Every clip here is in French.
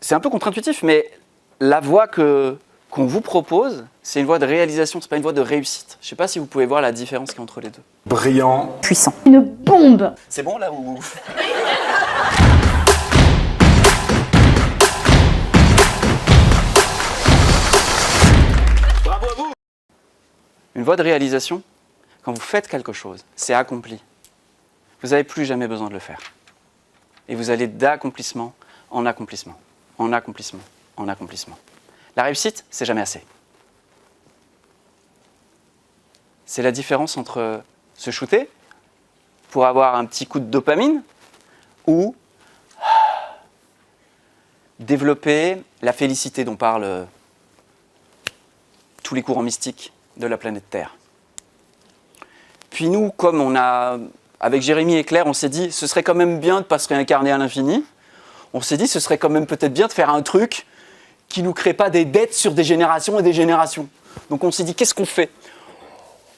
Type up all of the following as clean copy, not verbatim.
c'est un peu contre-intuitif, mais la voie qu'on vous propose, c'est une voie de réalisation, c'est pas une voie de réussite. Je sais pas si vous pouvez voir la différence qu'il y a entre les deux. Brillant. Puissant. Une bombe. C'est bon là ou... Bravo à vous. Une voie de réalisation, quand vous faites quelque chose, c'est accompli. Vous n'avez plus jamais besoin de le faire. Et vous allez d'accomplissement en accomplissement, en accomplissement, en accomplissement. La réussite, c'est jamais assez. C'est la différence entre se shooter pour avoir un petit coup de dopamine ou développer la félicité dont parlent tous les courants mystiques de la planète Terre. Puis nous, comme on a, avec Jérémy et Claire, on s'est dit ce serait quand même bien de ne pas se réincarner à l'infini. On s'est dit ce serait quand même peut-être bien de faire un truc qui ne nous crée pas des dettes sur des générations et des générations. Donc on s'est dit qu'est-ce qu'on fait?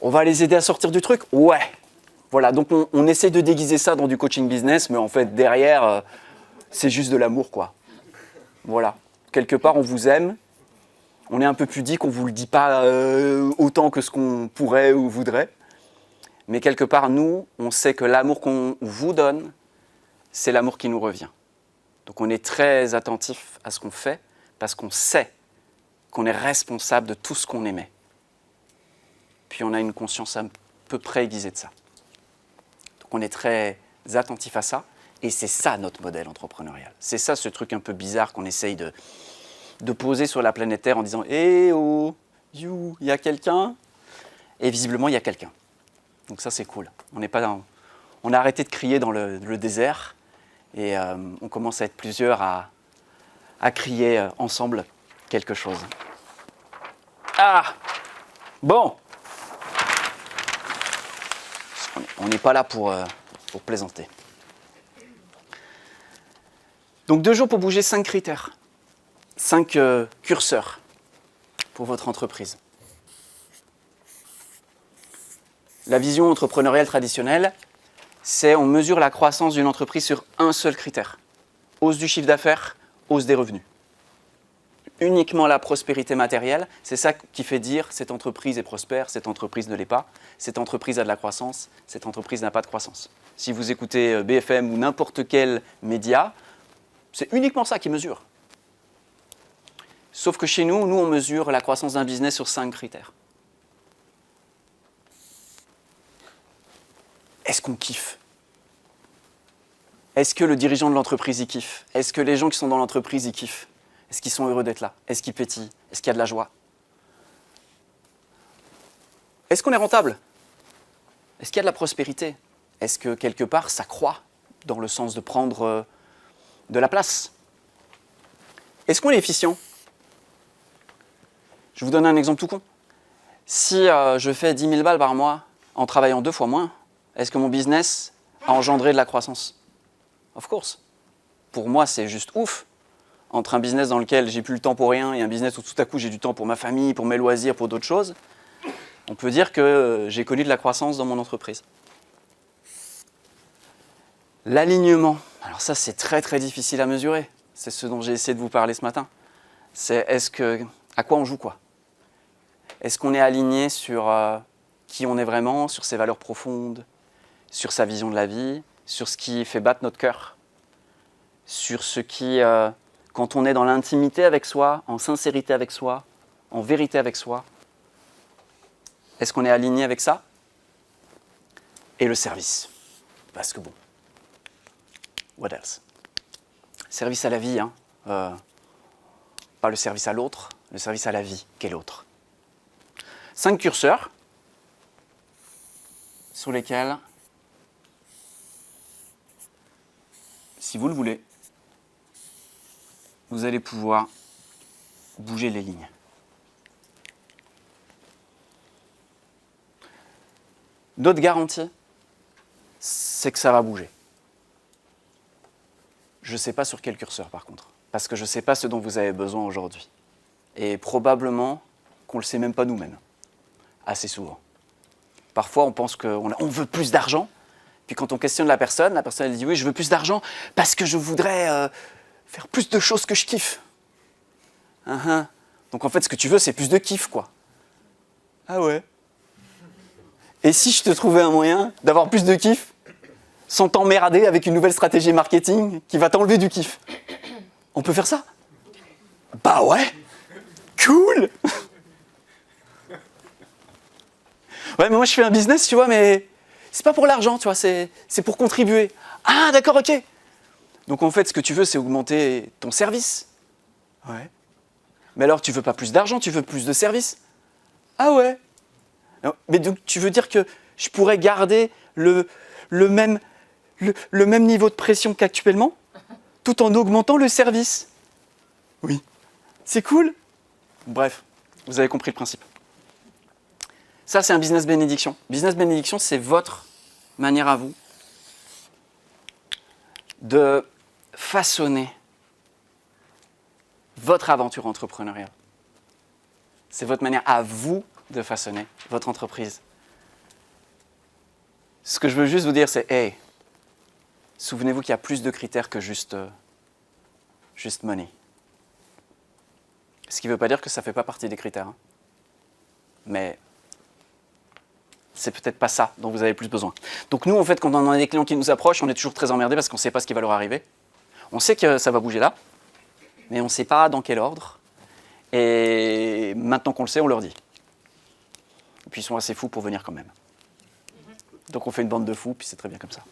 On va les aider à sortir du truc? Ouais. Voilà, donc on essaie de déguiser ça dans du coaching business, mais en fait derrière, c'est juste de l'amour quoi. Voilà, quelque part on vous aime, on est un peu pudique, on ne vous le dit pas autant que ce qu'on pourrait ou voudrait. Mais quelque part, nous, on sait que l'amour qu'on vous donne, c'est l'amour qui nous revient. Donc on est très attentif à ce qu'on fait, parce qu'on sait qu'on est responsable de tout ce qu'on émet. Puis on a une conscience à peu près aiguisée de ça. Donc on est très attentif à ça, et c'est ça notre modèle entrepreneurial. C'est ça ce truc un peu bizarre qu'on essaye de poser sur la planète Terre en disant « Eh oh, you, il y a quelqu'un ?» Et visiblement, il y a quelqu'un. Donc ça, c'est cool. On a arrêté de crier dans le désert et on commence à être plusieurs à crier ensemble quelque chose. Ah! Bon! On n'est pas là pour plaisanter. Donc 2 jours pour bouger 5 critères. 5 curseurs pour votre entreprise. La vision entrepreneuriale traditionnelle, c'est on mesure la croissance d'une entreprise sur un seul critère. Hausse du chiffre d'affaires, hausse des revenus. Uniquement la prospérité matérielle, c'est ça qui fait dire cette entreprise est prospère, cette entreprise ne l'est pas, cette entreprise a de la croissance, cette entreprise n'a pas de croissance. Si vous écoutez BFM ou n'importe quel média, c'est uniquement ça qui mesure. Sauf que chez nous, on mesure la croissance d'un business sur 5 critères. Est-ce qu'on kiffe? Est-ce que le dirigeant de l'entreprise y kiffe? Est-ce que les gens qui sont dans l'entreprise y kiffent? Est-ce qu'ils sont heureux d'être là? Est-ce qu'ils pétillent? Est-ce qu'il y a de la joie? Est-ce qu'on est rentable? Est-ce qu'il y a de la prospérité? Est-ce que quelque part ça croît dans le sens de prendre de la place? Est-ce qu'on est efficient? Je vous donne un exemple tout con. Si je fais 10 000 balles par mois en travaillant 2 fois moins, est-ce que mon business a engendré de la croissance? Of course. Pour moi, c'est juste ouf. Entre un business dans lequel j'ai plus le temps pour rien et un business où tout à coup j'ai du temps pour ma famille, pour mes loisirs, pour d'autres choses, on peut dire que j'ai connu de la croissance dans mon entreprise. L'alignement. Alors ça, c'est très très difficile à mesurer. C'est ce dont j'ai essayé de vous parler ce matin. C'est à quoi on joue quoi? Est-ce qu'on est aligné sur qui on est vraiment, sur ses valeurs profondes, sur sa vision de la vie, sur ce qui fait battre notre cœur, sur ce qui, quand on est dans l'intimité avec soi, en sincérité avec soi, en vérité avec soi, est-ce qu'on est aligné avec ça? Et le service. Parce que bon, what else? Service à la vie, hein. Pas le service à l'autre, le service à la vie, qu'est l'autre. 5 curseurs sur lesquels, si vous le voulez, vous allez pouvoir bouger les lignes. Notre garantie, c'est que ça va bouger. Je ne sais pas sur quel curseur par contre, parce que je ne sais pas ce dont vous avez besoin aujourd'hui. Et probablement qu'on ne le sait même pas nous-mêmes, assez souvent. Parfois on pense qu'on veut plus d'argent, puis quand on questionne la personne elle dit oui je veux plus d'argent parce que je voudrais faire plus de choses que je kiffe. Donc en fait, ce que tu veux, c'est plus de kiff, quoi. Ah ouais. Et si je te trouvais un moyen d'avoir plus de kiff sans t'emmerder avec une nouvelle stratégie marketing qui va t'enlever du kiff? On peut faire ça? Bah ouais. Cool. Ouais, mais moi je fais un business, tu vois, mais c'est pas pour l'argent, tu vois, c'est pour contribuer. Ah, d'accord, ok. Donc en fait, ce que tu veux, c'est augmenter ton service. Ouais. Mais alors, tu veux pas plus d'argent, tu veux plus de services. Ah ouais. Non, mais donc, tu veux dire que je pourrais garder le même niveau de pression qu'actuellement, tout en augmentant le service? Oui. C'est cool. Bref, vous avez compris le principe. Ça, c'est un business bénédiction. Business bénédiction, c'est votre manière à vous de façonner votre aventure entrepreneuriale. C'est votre manière à vous de façonner votre entreprise. Ce que je veux juste vous dire, c'est, hey, souvenez-vous qu'il y a plus de critères que juste money. Ce qui ne veut pas dire que ça ne fait pas partie des critères. Hein. Mais c'est peut-être pas ça dont vous avez plus besoin. Donc nous, en fait, quand on a des clients qui nous approchent, on est toujours très emmerdés parce qu'on ne sait pas ce qui va leur arriver. On sait que ça va bouger là, mais on ne sait pas dans quel ordre. Et maintenant qu'on le sait, on leur dit. Et puis ils sont assez fous pour venir quand même. Donc on fait une bande de fous, puis c'est très bien comme ça.